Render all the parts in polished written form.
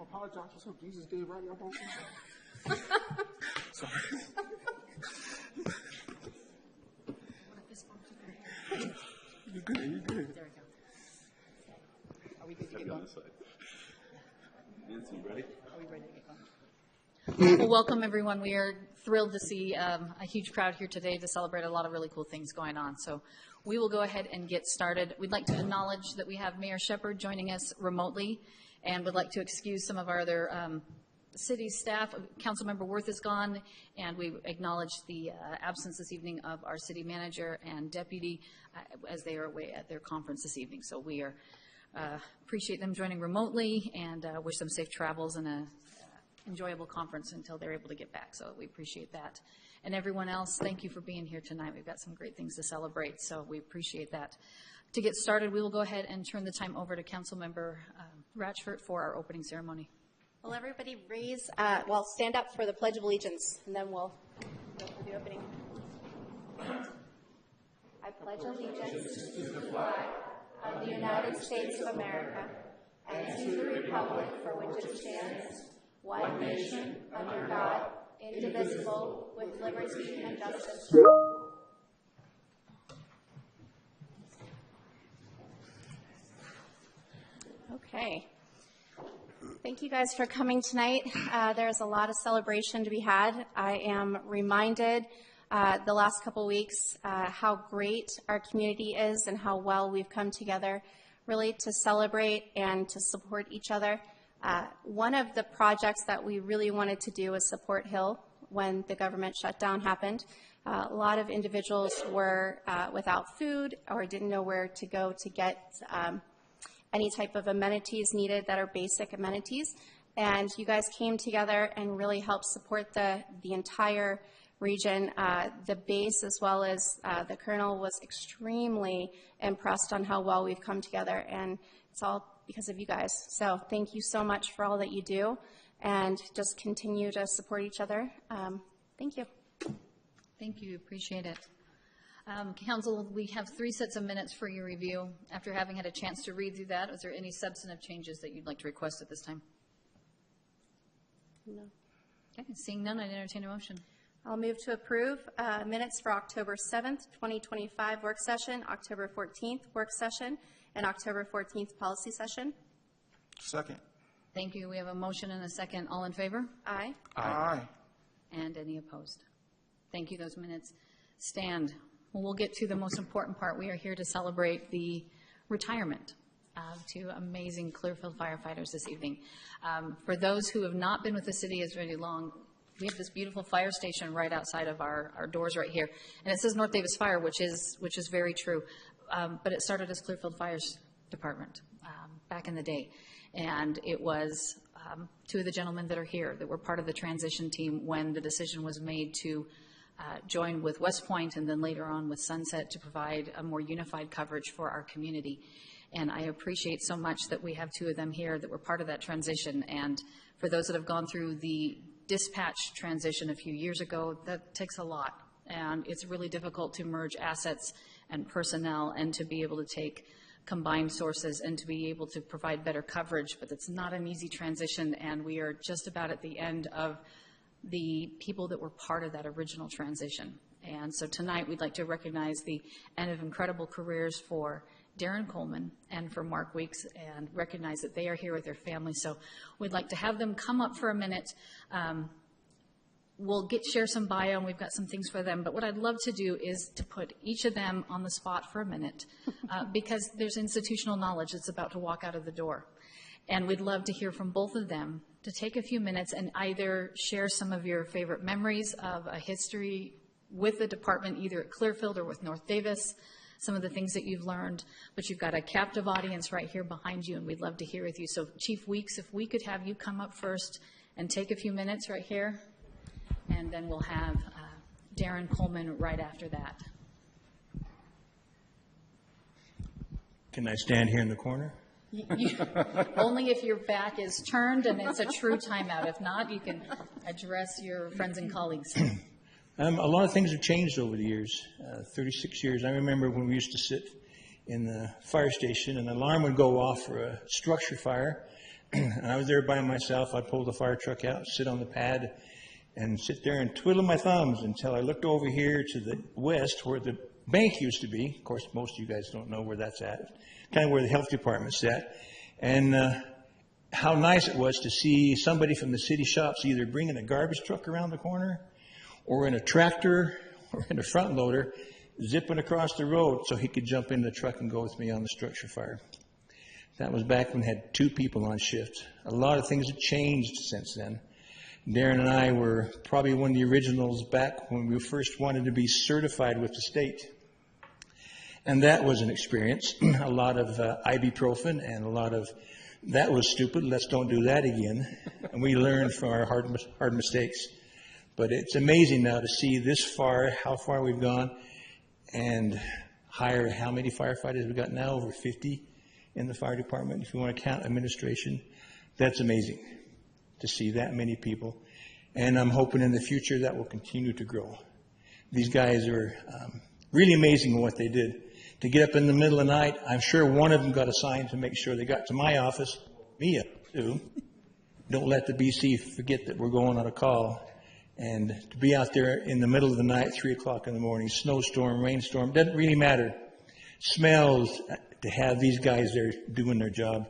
apologize for something Jesus did right now. Sorry. You're good. You're good. There we go. Are we good to get going? Nancy, ready? Are we ready to get going? Well, welcome everyone. We are thrilled to see a huge crowd here today to celebrate a lot of really cool things going on. So we will go ahead and get started. We'd like to acknowledge that we have Mayor Shepard joining us remotely, and would like to excuse some of our other city staff. Councilmember Worth is gone, and we acknowledge the absence this evening of our city manager and deputy as they are away at their conference this evening. So we are appreciate them joining remotely, and wish them safe travels and a enjoyable conference until they're able to get back. So we appreciate that. And everyone else, thank you for being here tonight. We've got some great things to celebrate, so we appreciate that. To get started, we will go ahead and turn the time over to Councilmember Ratchford for our opening ceremony. Will everybody stand up for the Pledge of Allegiance, and then we'll go for the opening. I pledge allegiance to the flag of the United States of America and to the republic for which it stands, one nation, under God, indivisible, with liberty and justice for all. Okay. Thank you guys for coming tonight. There's a lot of celebration to be had. I am reminded the last couple weeks how great our community is and how well we've come together really to celebrate and to support each other. One of the projects that we really wanted to do was support Hill when the government shutdown happened. A lot of individuals were without food or didn't know where to go to get any type of amenities needed that are basic amenities. And you guys came together and really helped support the entire region. The base as well as the colonel was extremely impressed on how well we've come together, and it's all because of you guys. So thank you so much for all that you do, and just continue to support each other. Thank you. Thank you, appreciate it. Council, we have 3 sets of minutes for your review. After having had a chance to read through that, is there any substantive changes that you'd like to request at this time? No. Okay, seeing none, I'd entertain a motion. I'll move to approve minutes for October 7th, 2025 work session, October 14th work session, and October 14th policy session. Second. Thank you. We have a motion and a second. All in favor? Aye. Aye. And any opposed? Thank you. Those minutes stand. Well, we'll get to the most important part. We are here to celebrate the retirement of 2 amazing Clearfield firefighters this evening. For those who have not been with the city as very long, we have this beautiful fire station right outside of our doors right here. And it says North Davis Fire, which is very true. But it started as Clearfield Fire's Department back in the day. And it was 2 of the gentlemen that are here that were part of the transition team when the decision was made to join with West Point and then later on with Sunset to provide a more unified coverage for our community. And I appreciate so much that we have 2 of them here that were part of that transition. And for those that have gone through the dispatch transition a few years ago, that takes a lot. And it's really difficult to merge assets and personnel and to be able to take combined sources and to be able to provide better coverage. But it's not an easy transition, and we are just about at the end of the people that were part of that original transition. And so tonight we'd like to recognize the end of incredible careers for Darren Coleman and for Mark Weeks, and recognize that they are here with their families. So we'd like to have them come up for a minute. We'll share some bio, and we've got some things for them. But what I'd love to do is to put each of them on the spot for a minute, because there's institutional knowledge that's about to walk out of the door. And we'd love to hear from both of them to take a few minutes and either share some of your favorite memories of a history with the department, either at Clearfield or with North Davis, some of the things that you've learned. But you've got a captive audience right here behind you, and we'd love to hear with you. So Chief Weeks, if we could have you come up first and take a few minutes right here, and then we'll have Darren Coleman right after that. Can I stand here in the corner? Only if your back is turned and it's a true timeout. If not, you can address your friends and colleagues. A lot of things have changed over the years, 36 years. I remember when we used to sit in the fire station and an alarm would go off for a structure fire, And I was there by myself. I'd pull the fire truck out, sit on the pad, and sit there and twiddle my thumbs until I looked over here to the west where the bank used to be. Of course, most of you guys don't know where that's at. Kind of where the health department's at. And how nice it was to see somebody from the city shops either bringing a garbage truck around the corner or in a tractor or in a front loader zipping across the road so he could jump in the truck and go with me on the structure fire. That was back when we had 2 people on shift. A lot of things have changed since then. Darren and I were probably one of the originals back when we first wanted to be certified with the state. And that was an experience. A lot of ibuprofen and a lot of, that was stupid, let's don't do that again. And we learned from our hard mistakes. But it's amazing now to see this far, how far we've gone, and hire how many firefighters we've got now, over 50 in the fire department, if you want to count administration. That's amazing to see that many people. And I'm hoping in the future that will continue to grow. These guys are really amazing in what they did. To get up in the middle of the night, I'm sure one of them got assigned to make sure they got to my office, me up too. Don't let the BC forget that we're going on a call. And to be out there in the middle of the night, 3 o'clock in the morning, snowstorm, rainstorm, doesn't really matter. Smells, to have these guys there doing their job.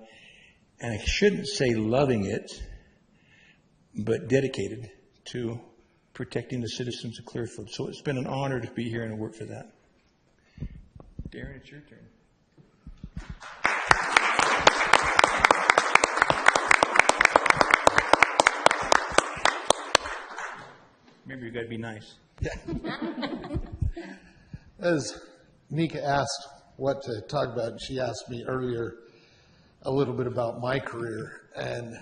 And I shouldn't say loving it, but dedicated to protecting the citizens of Clearfield. So it's been an honor to be here and work for that. Darren, it's your turn. Remember, you got to be nice. As Nika asked what to talk about, she asked me earlier a little bit about my career. And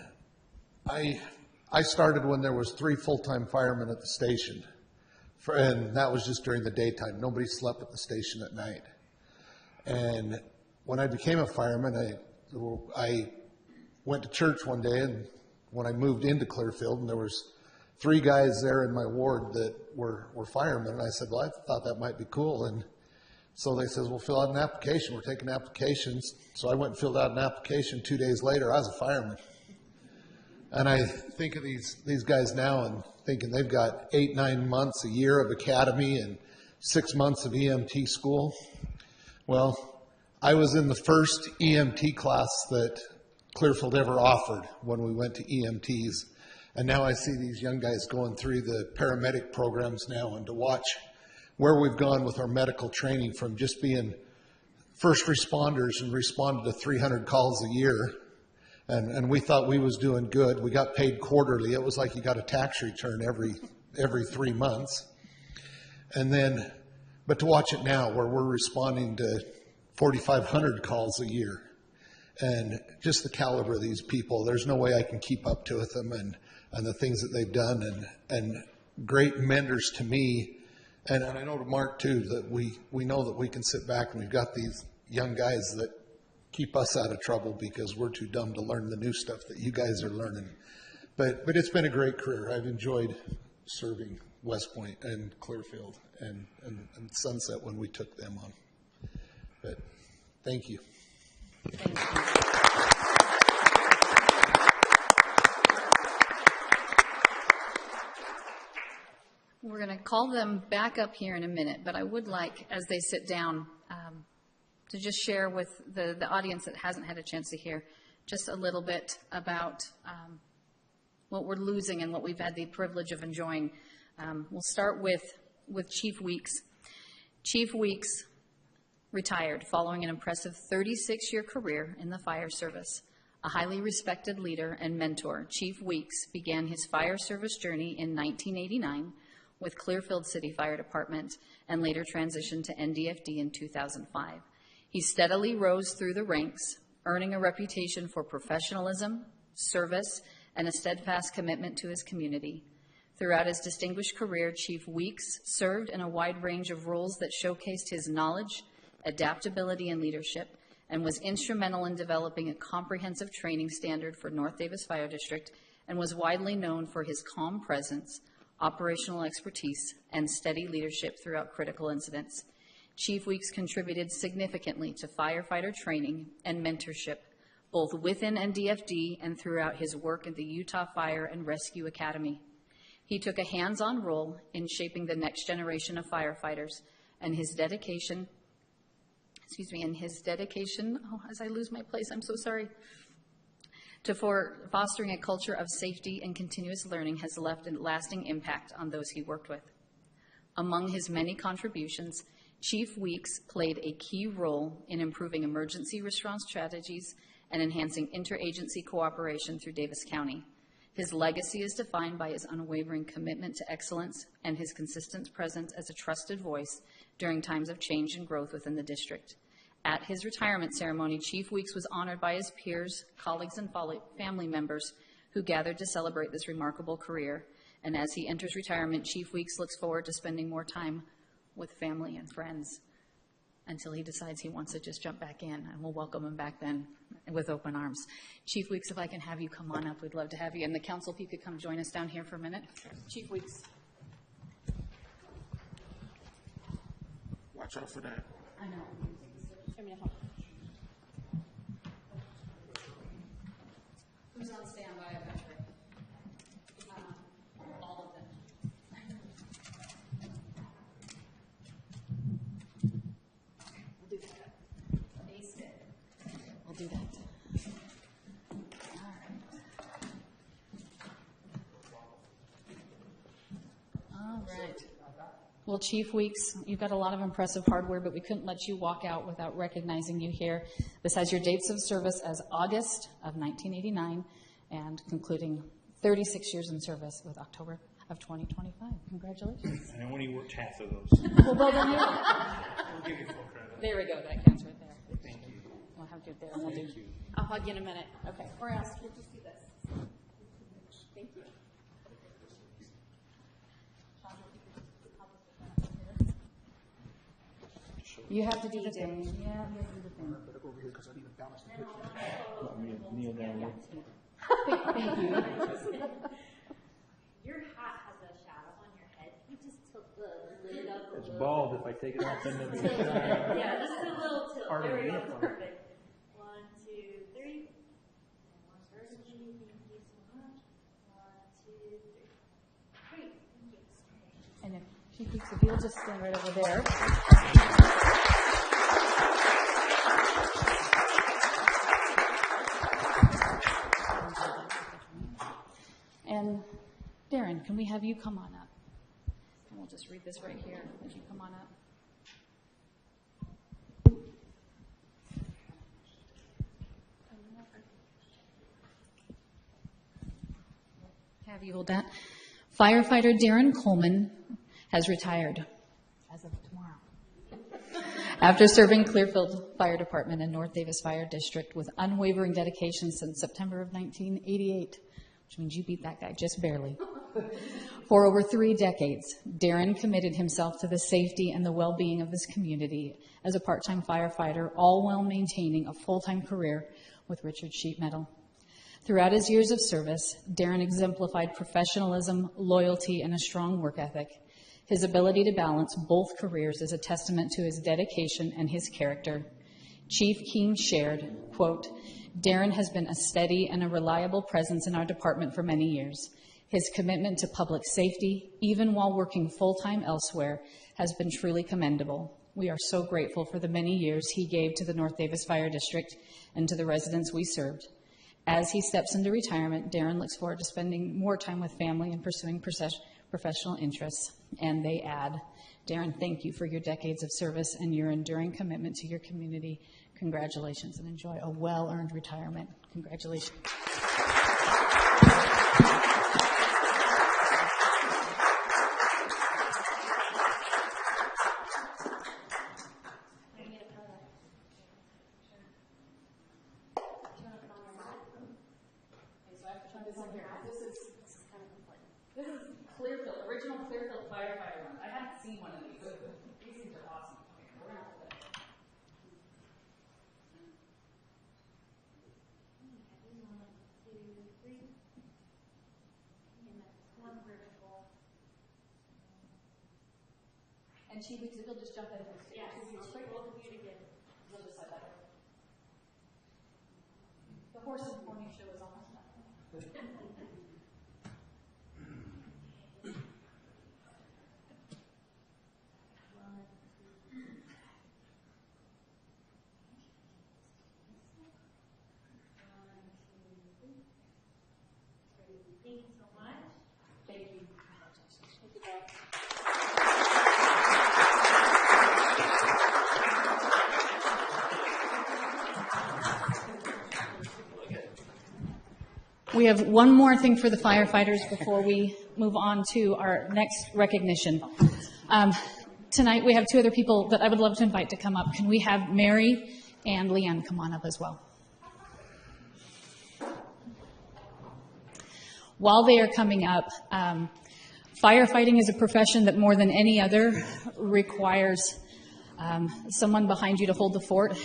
I started when there was 3 full-time firemen at the station. And that was just during the daytime. Nobody slept at the station at night. And when I became a fireman, I went to church one day, and when I moved into Clearfield, and there was 3 guys there in my ward that were firemen, and I said, well, I thought that might be cool. And so they said, well, fill out an application. We're taking applications. So I went and filled out an application. 2 days later, I was a fireman. And I think of these guys now and thinking they've got 8-9 months, a year of academy and 6 months of EMT school. Well, I was in the first EMT class that Clearfield ever offered when we went to EMTs. And now I see these young guys going through the paramedic programs now, and to watch where we've gone with our medical training from just being first responders and responded to 300 calls a year. And we thought we was doing good. We got paid quarterly. It was like you got a tax return every 3 months. And then, but to watch it now where we're responding to 4,500 calls a year, and just the caliber of these people, there's no way I can keep up to with them and the things that they've done, and great mentors to me. And I know to Mark too, that we know that we can sit back and we've got these young guys that keep us out of trouble because we're too dumb to learn the new stuff that you guys are learning. But it's been a great career. I've enjoyed serving West Point and Clearfield and Sunset when we took them on. But thank you. Thank you. We're going to call them back up here in a minute, but I would like, as they sit down, to just share with the audience that hasn't had a chance to hear just a little bit about what we're losing and what we've had the privilege of enjoying. We'll start with Chief Weeks. Chief Weeks retired following an impressive 36-year career in the fire service. A highly respected leader and mentor, Chief Weeks began his fire service journey in 1989 with Clearfield City Fire Department and later transitioned to NDFD in 2005. He steadily rose through the ranks, earning a reputation for professionalism, service, and a steadfast commitment to his community. Throughout his distinguished career, Chief Weeks served in a wide range of roles that showcased his knowledge, adaptability, and leadership, and was instrumental in developing a comprehensive training standard for North Davis Fire District, and was widely known for his calm presence, operational expertise, and steady leadership throughout critical incidents. Chief Weeks contributed significantly to firefighter training and mentorship, both within NDFD and throughout his work at the Utah Fire and Rescue Academy. He took a hands-on role in shaping the next generation of firefighters, and his dedication, as I lose my place, I'm so sorry, to fostering a culture of safety and continuous learning has left a lasting impact on those he worked with. Among his many contributions, Chief Weeks played a key role in improving emergency response strategies and enhancing interagency cooperation through Davis County. His legacy is defined by his unwavering commitment to excellence and his consistent presence as a trusted voice during times of change and growth within the district. At his retirement ceremony, Chief Weeks was honored by his peers, colleagues, and family members who gathered to celebrate this remarkable career. And as he enters retirement, Chief Weeks looks forward to spending more time with family and friends until he decides he wants to just jump back in, and we'll welcome him back then with open arms. Chief Weeks, if I can have you come on up, we'd love to have you. And the council, if you could come join us down here for a minute. Chief Weeks. Watch out for that. I know. Who's on standby eventually? All of them. We'll do that. Ace it. We'll do that. All right. All right. Well, Chief Weeks, you've got a lot of impressive hardware, but we couldn't let you walk out without recognizing you here. This has your dates of service as August of 1989 and concluding 36 years in service with October of 2025. Congratulations. And I only worked half of those. Well done, you. I'll give you full credit. There we go. That counts right there. Thank you. We'll have you there. We'll I'll hug you in a minute. Okay. Or else we'll just do this. Thank you. You have to do the thing. Yeah, you have to do the thing. Better go over here because I need to balance the picture. Want me to kneel down here? Thank you. Your hat has a shadow on your head. You just tilt the lid up a It's little. bald. If I take it off, then it'll be Yeah, just a little tilt. Part of There we the go. uniform. Perfect. 1, 2, 3. And one person. Thank you so much. 1, 2, 3. Great. Thank you. And if Chief Weeks, if you'll just stand right over there. And Darren, can we have you come on up? And we'll just read this right here as you come on up. Have you hold that? Firefighter Darren Coleman has retired as of tomorrow. After serving Clearfield Fire Department and North Davis Fire District with unwavering dedication since September of 1988, which means you beat that guy just barely. For over 3 decades, Darren committed himself to the safety and the well-being of this community as a part-time firefighter, all while maintaining a full-time career with Richard Sheet Metal. Throughout his years of service, Darren exemplified professionalism, loyalty, and a strong work ethic. His ability to balance both careers is a testament to his dedication and his character. Chief Keene shared, quote, "Darren has been a steady and a reliable presence in our department for many years. His commitment to public safety, even while working full-time elsewhere, has been truly commendable. We are so grateful for the many years he gave to the North Davis Fire District and to the residents we served. As he steps into retirement, Darren looks forward to spending more time with family and pursuing professional interests." And they add, "Darren, thank you for your decades of service and your enduring commitment to your community. Congratulations and enjoy a well-earned retirement." Congratulations. This is Clearfield, original Clearfield firefighter one. I haven't seen one of these. These things are awesome. We're gonna hold it. And Chief Weeks, if you'll just jump in. Yes, I'll take both of you together. You'll just slide that over. The horse and pony show is almost done. Thank you so much. Thank you. We have one more thing for the firefighters before we move on to our next recognition. Tonight we have two other people that I would love to invite to come up. Can we have Mary and Leanne come on up as well? While they are coming up, firefighting is a profession that more than any other requires someone behind you to hold the fort.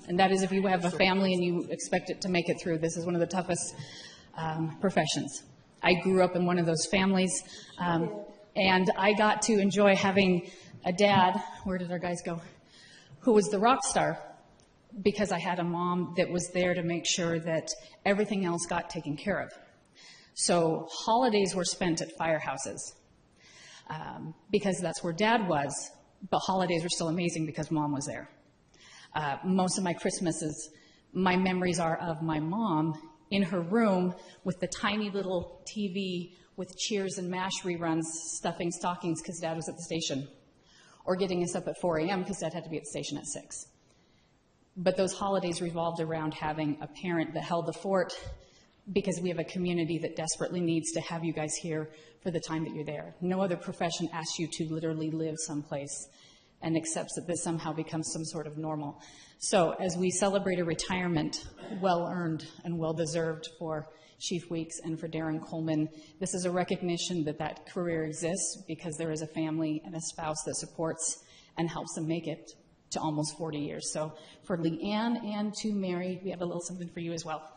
And that is if you have a family and you expect it to make it through. This is one of the toughest professions. I grew up in one of those families, and I got to enjoy having a dad, where did our guys go, who was the rock star, because I had a mom that was there to make sure that everything else got taken care of. So holidays were spent at firehouses because that's where dad was, but holidays were still amazing because mom was there. Most of my Christmases, my memories are of my mom in her room with the tiny little TV with Cheers and MASH reruns, stuffing stockings because dad was at the station, or getting us up at 4 a.m. because dad had to be at the station at 6. But those holidays revolved around having a parent that held the fort, because we have a community that desperately needs to have you guys here for the time that you're there. No other profession asks you to literally live someplace and accepts that this somehow becomes some sort of normal. So as we celebrate a retirement well-earned and well-deserved for Chief Weeks and for Darren Coleman, this is a recognition that that career exists because there is a family and a spouse that supports and helps them make it to almost 40 years. So for Leanne and to Mary, we have a little something for you as well.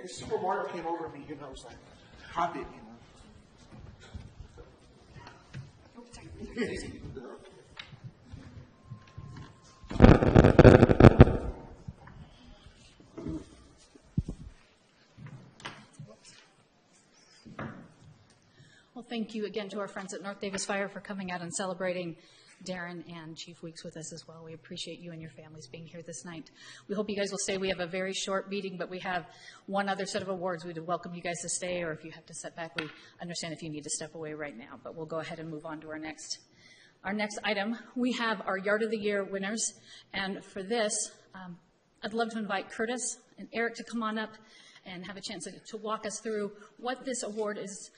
Super Mario came over me, you know, it was like, hot it, Well, thank you again to our friends at North Davis Fire for coming out and celebrating Darren and Chief Weeks with us as well. We appreciate you and your families being here this night. We hope you guys will stay. We have a very short meeting, but we have one other set of awards. We'd welcome you guys to stay, or if you have to step back, we understand if you need to step away right now, but we'll go ahead and move on to our next item. We have our Yard of the Year winners, and for this, I'd love to invite Curtis and Eric to come on up and have a chance to walk us through what this award is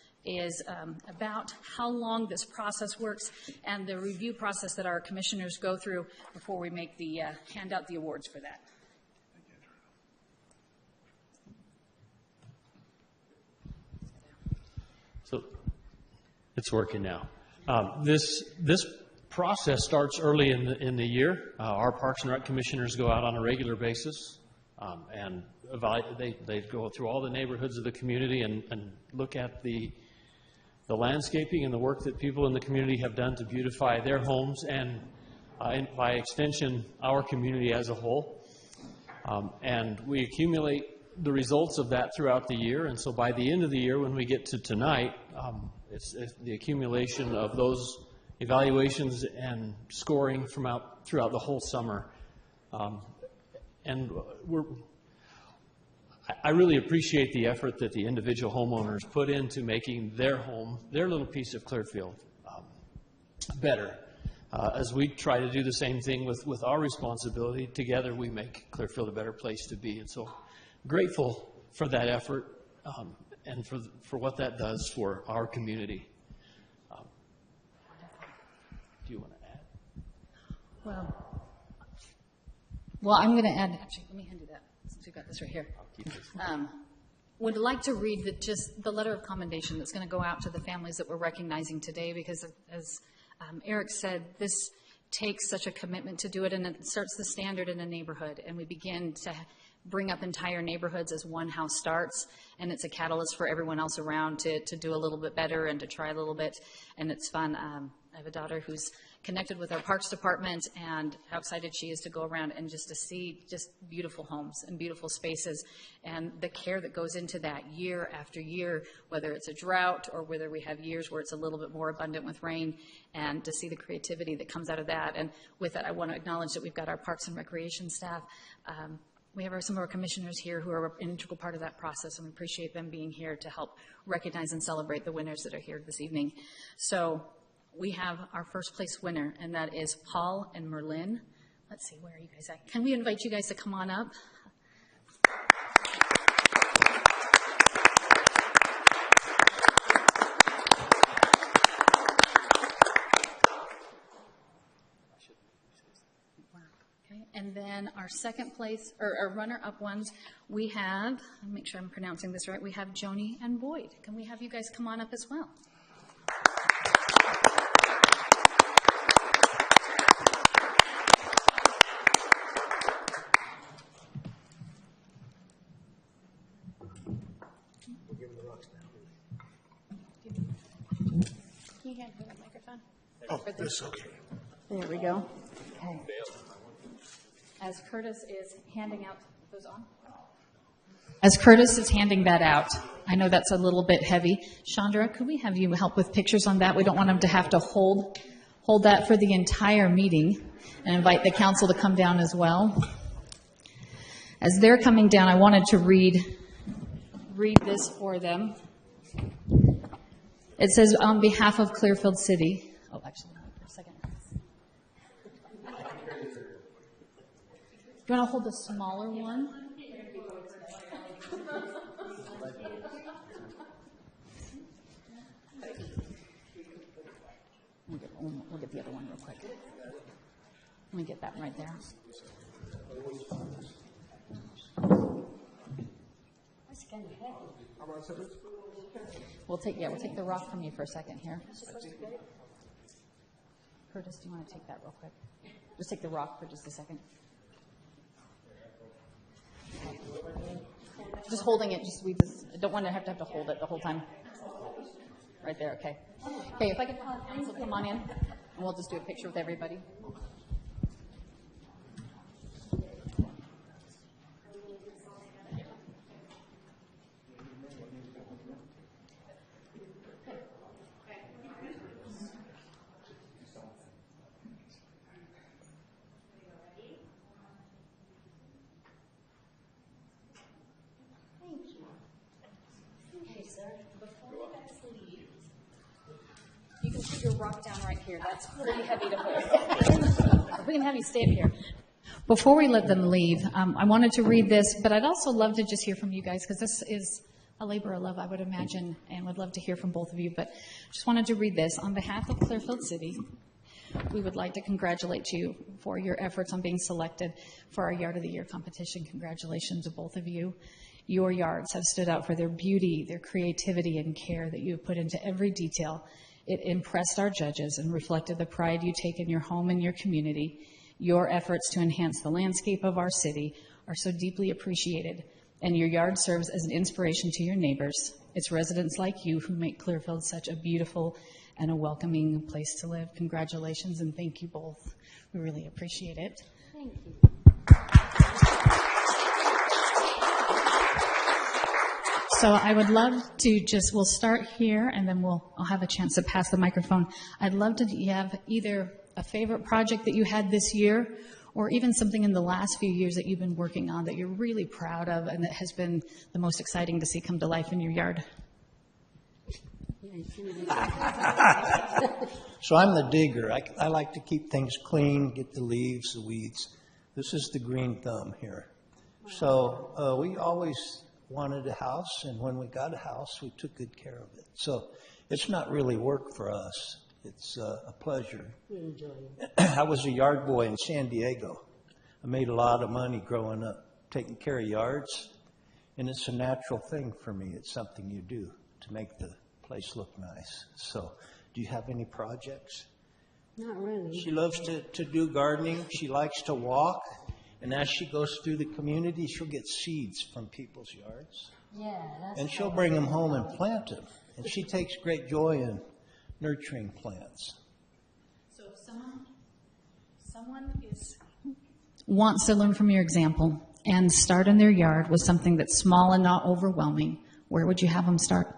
about, how long this process works, and the review process that our commissioners go through before we make the hand out the awards for that. So it's working now. This process starts early in the year. Our Parks and Rec commissioners go out on a regular basis and they go through all the neighborhoods of the community and look at the landscaping and the work that people in the community have done to beautify their homes and, by extension, our community as a whole. And we accumulate the results of that throughout the year. And so by the end of the year, when we get to tonight, it's the accumulation of those evaluations and scoring throughout the whole summer. And I really appreciate the effort that the individual homeowners put into making their home, their little piece of Clearfield, better. As we try to do the same thing with our responsibility, together we make Clearfield a better place to be. And so grateful for that effort and for what that does for our community. Do you want to add? Well, I'm going to add, actually, let me hand you that, since we've got this right here. Would like to read just the letter of commendation that's going to go out to the families that we're recognizing today, because as Eric said, this takes such a commitment to do it, and it starts the standard in a neighborhood, and we begin to bring up entire neighborhoods as one house starts, and it's a catalyst for everyone else around to do a little bit better and to try a little bit, and it's fun. I have a daughter who's connected with our Parks Department, and how excited she is to go around and just to see just beautiful homes and beautiful spaces, and the care that goes into that year after year, whether it's a drought or whether we have years where it's a little bit more abundant with rain, and to see the creativity that comes out of that. And with that, I want to acknowledge that we've got our Parks and Recreation staff. We have some of our commissioners here who are an integral part of that process, and we appreciate them being here to help recognize and celebrate the winners that are here this evening. So we have our first place winner, and that is Paul and Merlin. Let's see, where are you guys at? Can we invite you guys to come on up? Okay, and then our second place, or our runner-up ones, we have, let me make sure I'm pronouncing this right, we have Joni and Boyd. Can we have you guys come on up as well? Can you hand me that microphone? Oh, this, okay. There we go. Okay. As Curtis is handing out those on. As Curtis is handing that out, I know that's a little bit heavy. Chandra, could we have you help with pictures on that? We don't want them to have to hold that for the entire meeting, and invite the council to come down as well. As they're coming down, I wanted to read this for them. It says, on behalf of Clearfield City. Oh, actually, for a second. Do you want to hold the smaller one? We'll get the other one real quick. Let me get that right there. We'll take the rock from you for a second here. Curtis, do you want to take that real quick? Just take the rock for just a second. Okay. Just holding it. I don't want to have to hold it the whole time. Right there. Okay. Okay. If I could call council, come on in, and we'll just do a picture with everybody. You can put your rock down right here. That's really heavy to hold. We can have you stay up here. Before we let them leave, I wanted to read this, but I'd also love to just hear from you guys, because this is a labor of love, I would imagine, and would love to hear from both of you. But just wanted to read this. On behalf of Clearfield City, we would like to congratulate you for your efforts on being selected for our Yard of the Year competition. Congratulations to both of you. Your yards have stood out for their beauty, their creativity, and care that you have put into every detail. It impressed our judges and reflected the pride you take in your home and your community. Your efforts to enhance the landscape of our city are so deeply appreciated, and your yard serves as an inspiration to your neighbors. It's residents like you who make Clearfield such a beautiful and a welcoming place to live. Congratulations, and thank you both. We really appreciate it. Thank you. So I would love to we'll start here, and then I'll have a chance to pass the microphone. I'd love to have either a favorite project that you had this year, or even something in the last few years that you've been working on that you're really proud of and that has been the most exciting to see come to life in your yard. So I'm the digger. I like to keep things clean, get the leaves, the weeds. This is the green thumb here. So we always wanted a house, and when we got a house, we took good care of it. So it's not really work for us. It's a pleasure. Enjoy it. I was a yard boy in San Diego. I made a lot of money growing up taking care of yards, and it's a natural thing for me. It's something you do to make the place look nice. So do you have any projects? Not really. She loves to do gardening. She likes to walk. And as she goes through the community, she'll get seeds from people's yards. Yeah, that's And she'll bring them home and plant them. And she takes great joy in nurturing plants. So if someone wants to learn from your example and start in their yard with something that's small and not overwhelming, where would you have them start?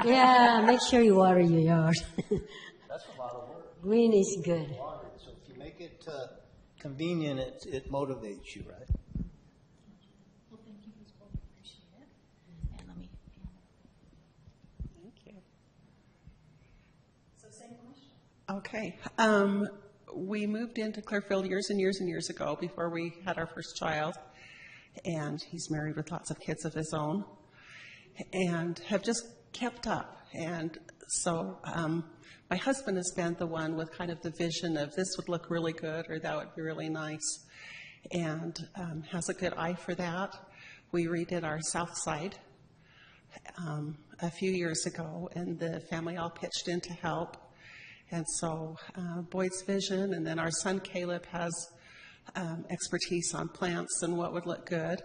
Yeah, make sure you water your yard. That's a lot of work. Green is good. So if you make it convenient, it motivates you, right? Well, thank you both. Appreciate it. And let me. Thank you. So same question. Okay. We moved into Clearfield years and years and years ago before we had our first child. And he's married with lots of kids of his own. And have just kept up. And so my husband has been the one with kind of the vision of this would look really good or that would be really nice, and has a good eye for that. We redid our south side a few years ago, and the family all pitched in to help. And so Boyd's vision, and then our son Caleb has expertise on plants and what would look good.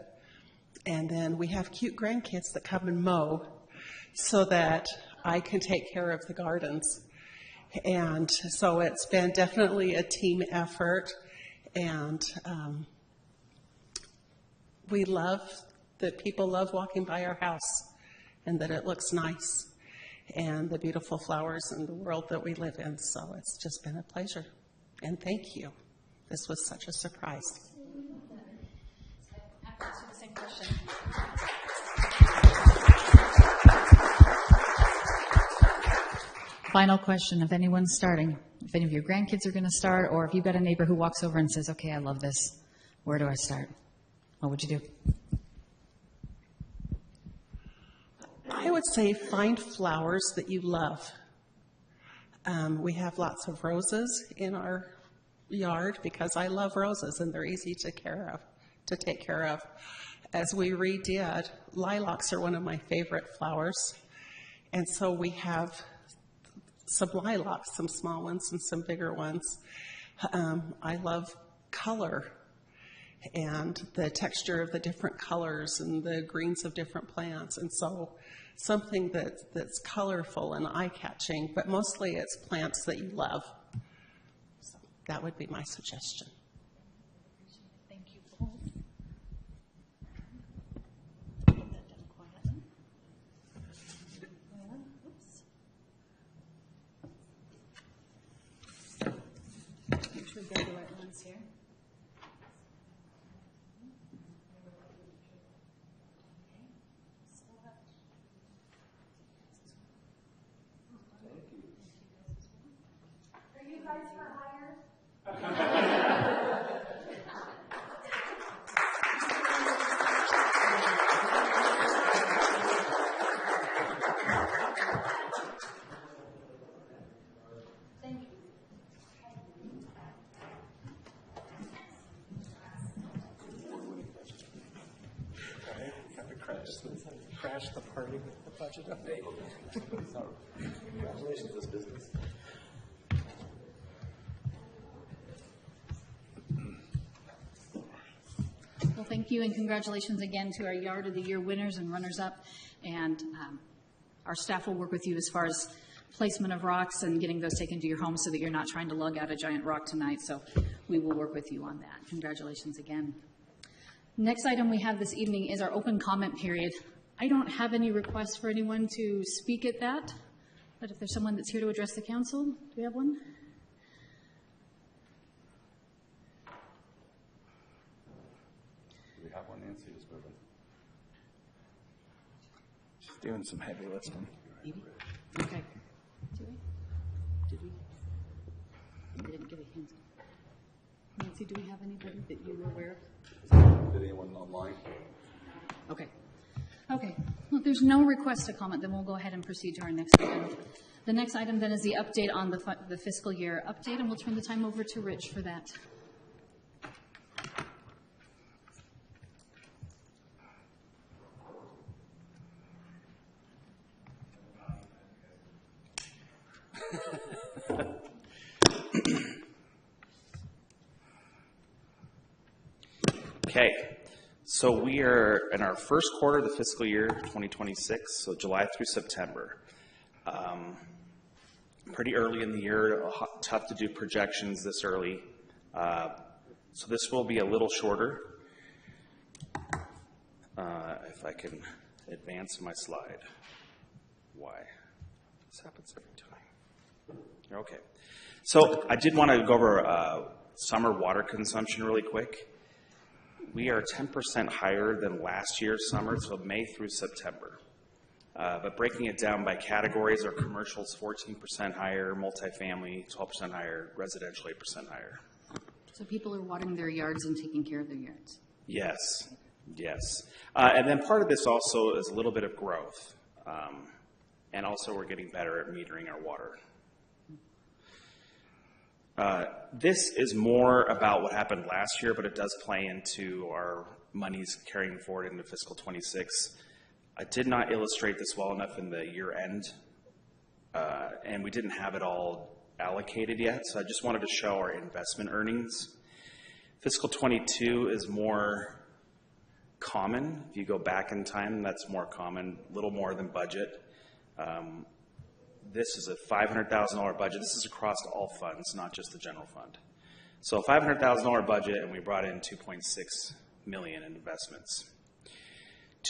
And then we have cute grandkids that come and mow so that I can take care of the gardens. And so it's been definitely a team effort, and we love that people love walking by our house and that it looks nice and the beautiful flowers and the world that we live in. So it's just been a pleasure. And thank you. This was such a surprise. I have to ask you the same question. Final question, if anyone's starting, if any of your grandkids are going to start, or if you've got a neighbor who walks over and says, okay, I love this, where do I start? What would you do? I would say find flowers that you love. We have lots of roses in our yard because I love roses and they're easy to take care of. As we redid, lilacs are one of my favorite flowers. And so we have some lilacs, some small ones and some bigger ones. I love color and the texture of the different colors and the greens of different plants. And so something that's colorful and eye-catching, but mostly it's plants that you love. So that would be my suggestion. Thank you both. Make sure we get the right ones here. Are you guys for hire? Crash the party with the budget update. Congratulations, this business. Well, thank you, and congratulations again to our Yard of the Year winners and runners-up. And our staff will work with you as far as placement of rocks and getting those taken to your home so that you're not trying to lug out a giant rock tonight. So we will work with you on that. Congratulations again. Next item we have this evening is our open comment period. I don't have any requests for anyone to speak at that, but if there's someone that's here to address the council, do we have one? We have one. Nancy is moving. She's doing some heavy lifting. Okay. Did we? We didn't get a hint. Nancy, do we have anybody that you were aware of? Did anyone online? Okay. Okay. Well, if there's no request to comment, then we'll go ahead and proceed to our next item. The next item then is the update on the fiscal year update, and we'll turn the time over to Rich for that. Okay, so we are in our first quarter of the fiscal year 2026, so July through September. Pretty early in the year, tough to do projections this early. So this will be a little shorter. If I can advance my slide. Why? This happens every time. Okay. So I did want to go over summer water consumption really quick. We are 10% higher than last year's summer, so May through September. But breaking it down by categories, our commercials 14% higher, multifamily 12% higher, residential 8% higher. So people are watering their yards and taking care of their yards. Yes, yes. And then part of this also is a little bit of growth. And also we're getting better at metering our water. This is more about what happened last year, but it does play into our monies carrying forward into fiscal 26. I did not illustrate this well enough in the year end, and we didn't have it all allocated yet, so I just wanted to show our investment earnings. Fiscal 22 is more common. If you go back in time, that's more common, a little more than budget. This is a $500,000 budget. This is across all funds, not just the general fund. So a $500,000 budget, and we brought in $2.6 million in investments.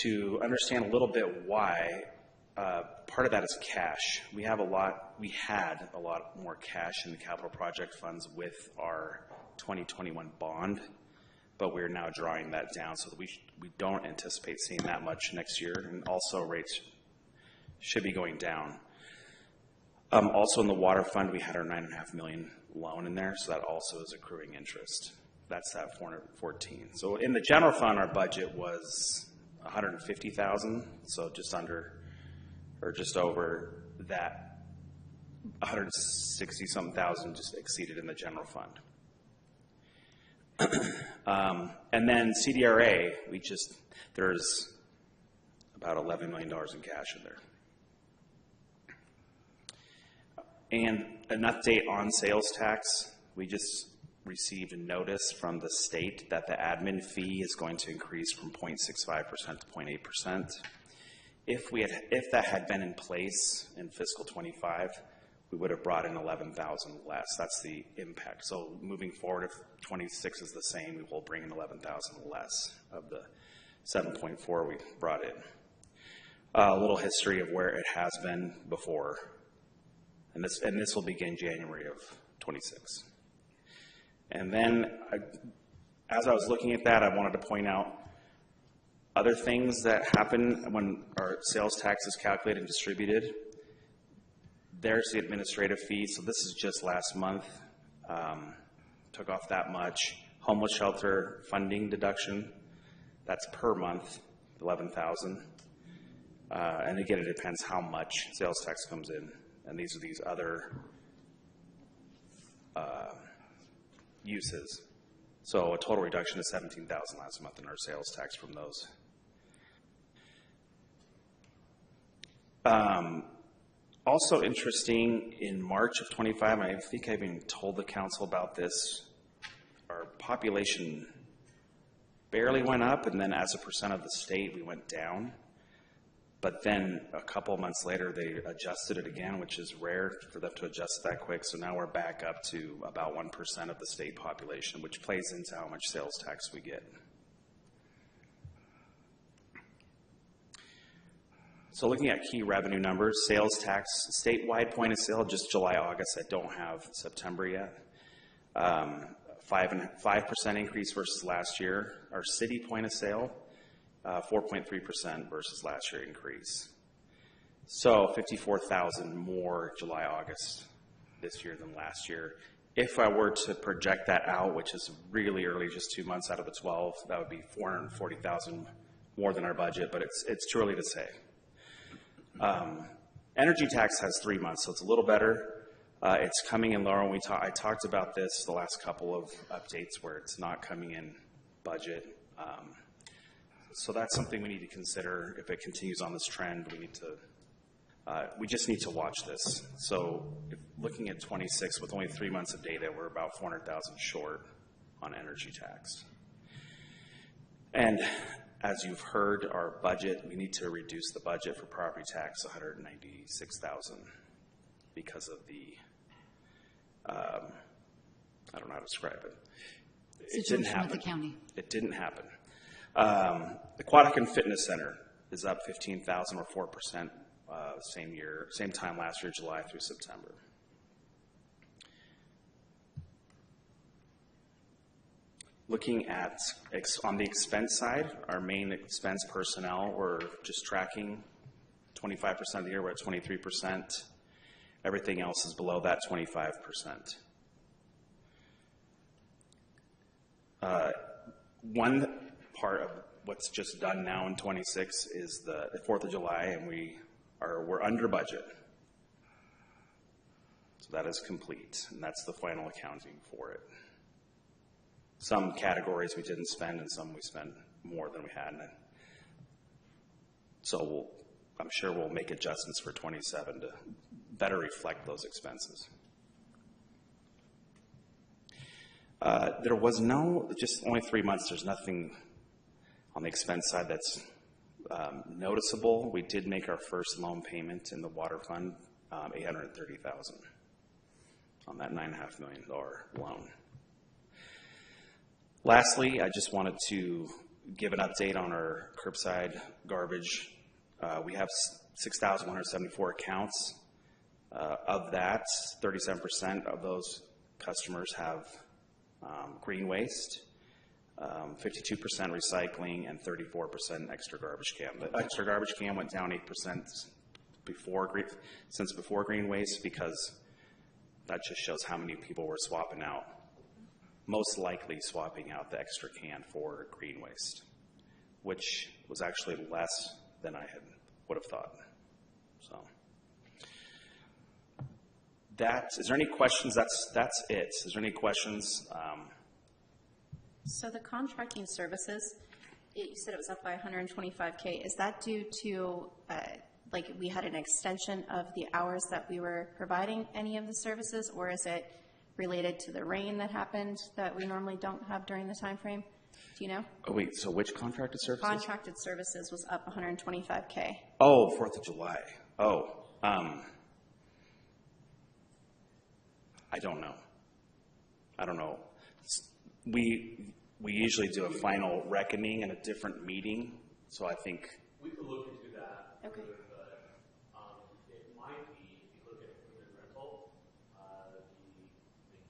To understand a little bit why, part of that is cash. We had a lot more cash in the capital project funds with our 2021 bond, but we're now drawing that down so that we don't anticipate seeing that much next year, and also rates should be going down. Also in the water fund, we had our $9.5 million loan in there, so that also is accruing interest. That's that 414. So in the general fund, our budget was $150,000, so just under, or just over that, 160-something thousand just exceeded in the general fund. And then CDRA, there's about $11 million in cash in there. And an update on sales tax. We just received a notice from the state that the admin fee is going to increase from 0.65% to 0.8%. If that had been in place in fiscal 25, we would have brought in 11,000 less. That's the impact. So moving forward, if 26 is the same, we will bring in 11,000 less of the 7.4 we brought in. A little history of where it has been before. And this will begin January of 26. And then, as I was looking at that, I wanted to point out other things that happen when our sales tax is calculated and distributed. There's the administrative fee. So this is just last month. Took off that much. Homeless shelter funding deduction. That's per month, 11,000. And again, it depends how much sales tax comes in. And these are these other uses. So a total reduction of 17,000 last month in our sales tax from those. Also interesting, in March of 25, I think I even told the council about this, our population barely went up, and then as a percent of the state, we went down. But then a couple of months later, they adjusted it again, which is rare for them to adjust that quick. So now we're back up to about 1% of the state population, which plays into how much sales tax we get. So looking at key revenue numbers, sales tax, statewide point of sale, just July, August. I don't have September yet. 5% increase versus last year. Our city point of sale, 4.3% versus last year increase. So 54,000 more July, August this year than last year. If I were to project that out, which is really early, just 2 months out of the 12, that would be 440,000 more than our budget, but it's too early to say. Energy tax has 3 months, so it's a little better. It's coming in lower. I talked about this the last couple of updates where it's not coming in budget. So that's something we need to consider. If it continues on this trend, we just need to watch this. So looking at 26, with only 3 months of data, we're about 400,000 short on energy tax. And as you've heard, our budget, we need to reduce the budget for property tax 196,000 because of the, I don't know how to describe it. It didn't happen. With the county. It didn't happen. Aquatic and Fitness Center is up 15,000 or 4%. Same time last year, July through September. Looking at, on the expense side, our main expense personnel, we're just tracking 25% of the year, we're at 23%. Everything else is below that 25%. One part of what's just done now in 26 is the 4th of July, and we're under budget. So that is complete, and that's the final accounting for it. Some categories we didn't spend, and some we spent more than we had. So I'm sure we'll make adjustments for 27 to better reflect those expenses. There was just only 3 months, there's nothing on the expense side that's noticeable. We did make our first loan payment in the water fund, $830,000 on that $9.5 million loan. Lastly, I just wanted to give an update on our curbside garbage. We have 6,174 accounts. Of that, 37% of those customers have green waste, 52% recycling, and 34% extra garbage can. The extra garbage can went down 8% since before green waste, because that just shows how many people were swapping out, most likely swapping out the extra can for green waste, which was actually less than I would have thought. So is there any questions? That's it. Is there any questions? So the contracting services, you said it was up by 125K. Is that due to, like, we had an extension of the hours that we were providing any of the services, or is it related to the rain that happened that we normally don't have during the time frame? Do you know? Oh, wait, so which contracted services? Contracted services was up 125K. Oh, 4th of July. Oh, I don't know. We usually do a final reckoning in a different meeting, so I think. We could look into that. Okay. But it might be, if you look at equipment rental, the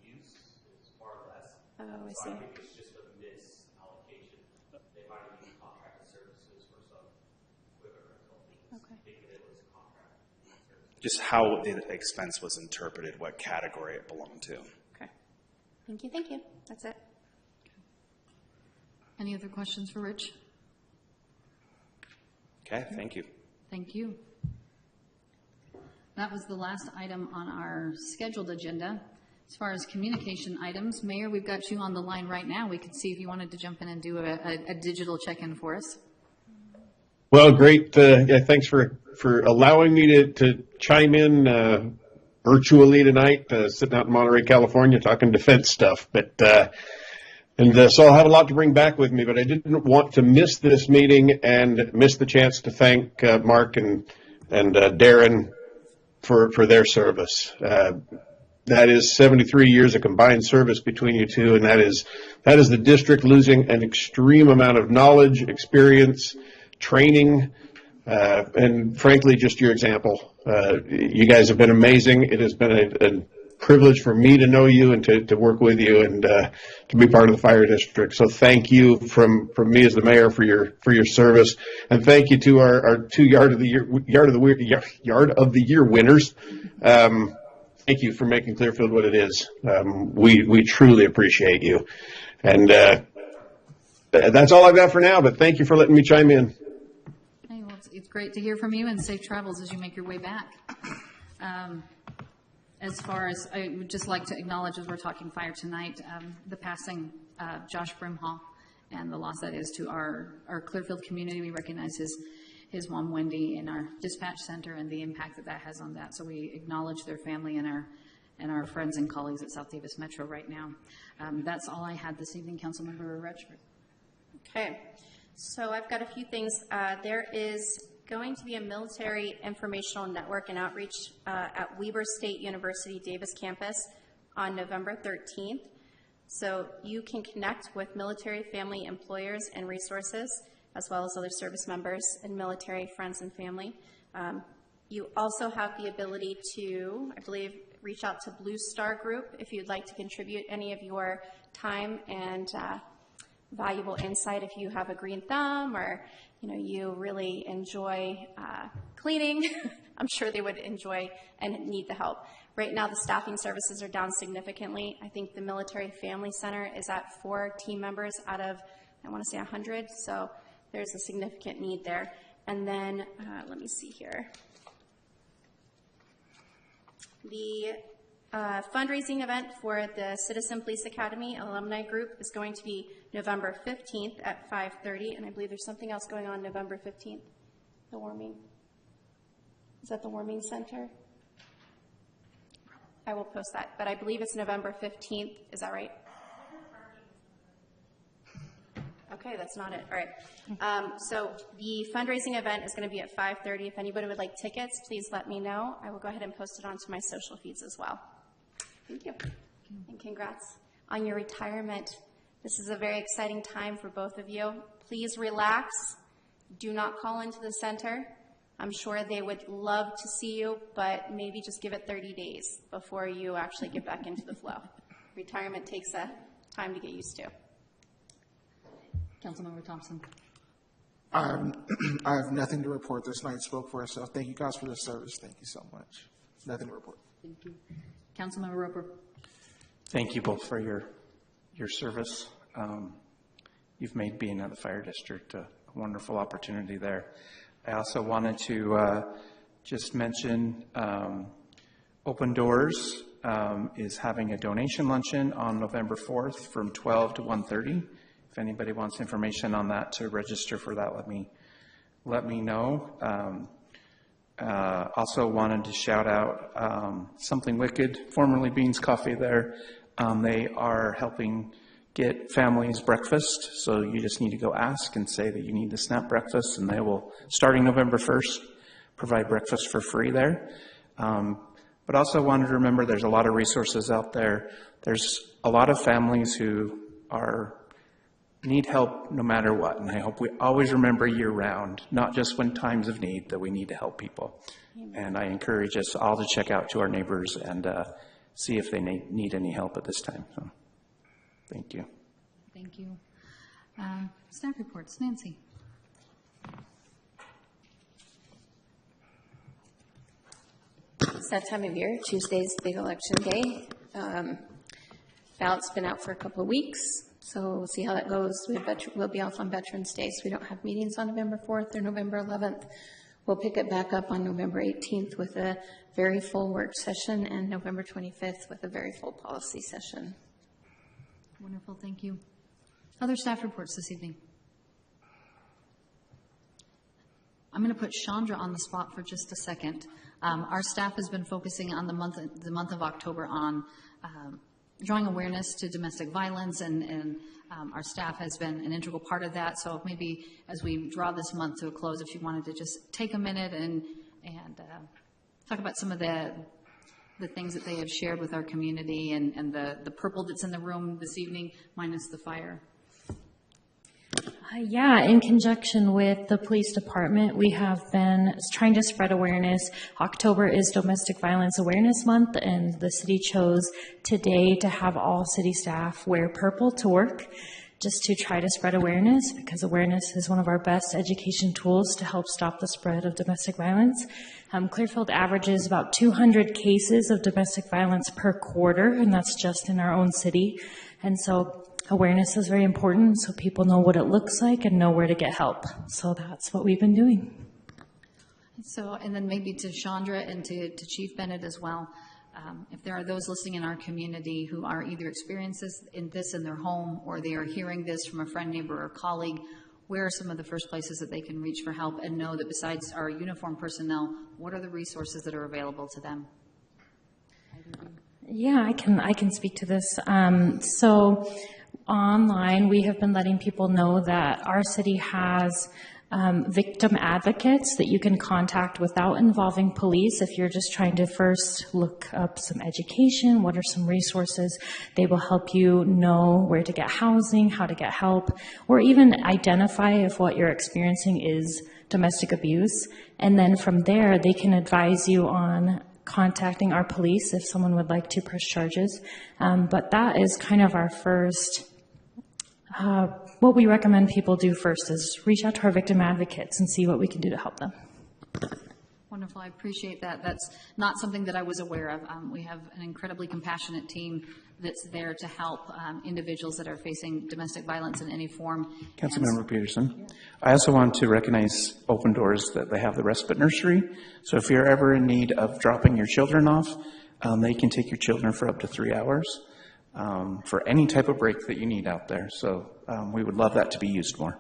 use is far less. Oh, I so see. I think it's just a misallocation. They might have used contracted services for some equipment rental things. Okay. Thinking it was contract services. Just how the expense was interpreted, what category it belonged to. Okay. Thank you. Thank you. That's it. Any other questions for Rich? Okay, thank you. Thank you. That was the last item on our scheduled agenda. As far as communication items, Mayor, we've got you on the line right now. We could see if you wanted to jump in and do a digital check-in for us. Well, great. Thanks for allowing me to chime in virtually tonight, sitting out in Monterey, California, talking defense stuff. So I'll have a lot to bring back with me, but I didn't want to miss this meeting and miss the chance to thank Mark and Darren for their service. That is 73 years of combined service between you two, and that is the district losing an extreme amount of knowledge, experience, training, and frankly, just your example. You guys have been amazing. It has been a privilege for me to know you and to work with you and to be part of the fire district. So thank you from me as the mayor for your service, and thank you to our two yard of the year winners. thank you for making Clearfield what it is. We truly appreciate you. And that's all I've got for now, but thank you for letting me chime in. Hey, well, it's great to hear from you, and safe travels as you make your way back. As far as, I would just like to acknowledge, as we're talking fire tonight, the passing of Josh Brimhall and the loss that is to our Clearfield community. We recognize his mom, Wendy, in our dispatch center and the impact that has on that. So we acknowledge their family and our friends and colleagues at South Davis Metro right now. That's all I had this evening, Councilmember Rutschford. Okay, so I've got a few things. There is going to be a military informational network and outreach at Weber State University Davis campus on November 13th. So you can connect with military family employers and resources, as well as other service members and military friends and family. You also have the ability to, I believe, reach out to Blue Star Group if you'd like to contribute any of your time and valuable insight. If you have a green thumb, or you really enjoy cleaning, I'm sure they would enjoy and need the help. Right now, the staffing services are down significantly. I think the Military Family Center is at 4 team members out of, I want to say 100, so there's a significant need there. And then, let me see here. The fundraising event for the Citizen Police Academy Alumni Group is going to be November 15th at 5:30, and I believe there's something else going on November 15th, the warming. Is that the warming center? I will post that, but I believe it's November 15th. Is that right? Okay, that's not it. All right. So the fundraising event is going to be at 5:30. If anybody would like tickets, please let me know. I will go ahead and post it onto my social feeds as well. Thank you. And congrats on your retirement. This is a very exciting time for both of you. Please relax. Do not call into the center. I'm sure they would love to see you, but maybe just give it 30 days before you actually get back into the flow. Retirement takes a time to get used to. Councilmember Thompson. I have nothing to report. This night spoke for itself. Thank you guys for the service. Thank you so much. Nothing to report. Thank you. Councilmember Roper. Thank you both for your service. You've made being at the fire district a wonderful opportunity there. I also wanted to just mention Open Doors is having a donation luncheon on November 4th from 12 to 1:30. If anybody wants information on that to register for that, let me know. Also wanted to shout out Something Wicked, formerly Beans Coffee there. They are helping get families breakfast, so you just need to go ask and say that you need the SNAP breakfast, and they will, starting November 1st, provide breakfast for free there. But also wanted to remember there's a lot of resources out there. There's a lot of families who need help no matter what, and I hope we always remember year-round, not just when times of need, that we need to help people. Amen. And I encourage us all to check out to our neighbors and see if they need any help at this time. So, thank you. Thank you. Staff reports. Nancy. It's that time of year. Tuesday's big election day. Ballot's been out for a couple of weeks, so we'll see how that goes. We'll be off on Veterans Day, so we don't have meetings on November 4th or November 11th. We'll pick it back up on November 18th with a very full work session, and November 25th with a very full policy session. Wonderful, thank you. Other staff reports this evening. I'm going to put Chandra on the spot for just a second. Our staff has been focusing on the month of October on drawing awareness to domestic violence, and our staff has been an integral part of that. So maybe as we draw this month to a close, if you wanted to just take a minute and talk about some of the things that they have shared with our community, and the purple that's in the room this evening, minus the fire. Yeah, in conjunction with the police department, we have been trying to spread awareness. October is Domestic Violence Awareness Month, and the city chose today to have all city staff wear purple to work just to try to spread awareness, because awareness is one of our best education tools to help stop the spread of domestic violence. Clearfield averages about 200 cases of domestic violence per quarter, and that's just in our own city. And so awareness is very important, so people know what it looks like and know where to get help. So that's what we've been doing. So, and then maybe to Chandra and to Chief Bennett as well, if there are those listening in our community who are either experiences in this in their home, or they are hearing this from a friend, neighbor, or colleague, where are some of the first places that they can reach for help and know that besides our uniformed personnel, what are the resources that are available to them? Yeah, I can speak to this. So online, we have been letting people know that our city has victim advocates that you can contact without involving police. If you're just trying to first look up some education, what are some resources, they will help you know where to get housing, how to get help, or even identify if what you're experiencing is domestic abuse. And then from there, they can advise you on contacting our police if someone would like to press charges. But that is kind of our first what we recommend people do first is reach out to our victim advocates and see what we can do to help them. Wonderful. I appreciate that. That's not something that I was aware of. We have an incredibly compassionate team that's there to help individuals that are facing domestic violence in any form. Councilmember Peterson, I also want to recognize Open Doors, that they have the respite nursery. So if you're ever in need of dropping your children off, they can take your children for up to 3 hours. For any type of break that you need out there. So we would love that to be used more.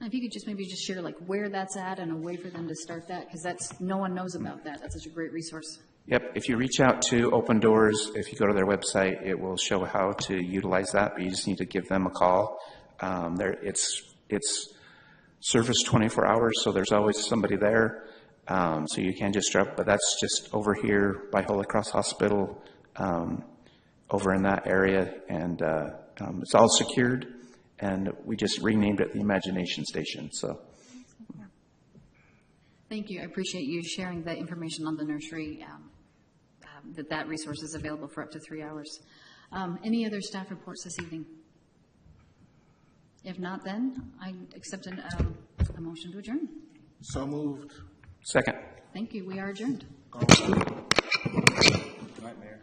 If you could just maybe just share like where that's at and a way for them to start that, because that's, no one knows about that. That's such a great resource. Yep, if you reach out to Open Doors, if you go to their website, it will show how to utilize that, but you just need to give them a call. It's service 24 hours, so there's always somebody there. So you can just drop, but that's just over here by Holy Cross Hospital, over in that area, and it's all secured, and we just renamed it the Imagination Station. So, thank you. I appreciate you sharing that information on the nursery, that resource is available for up to 3 hours. Any other staff reports this evening? If not, then I accept a motion to adjourn. So moved. Second. Thank you. We are adjourned. Good night, Mayor.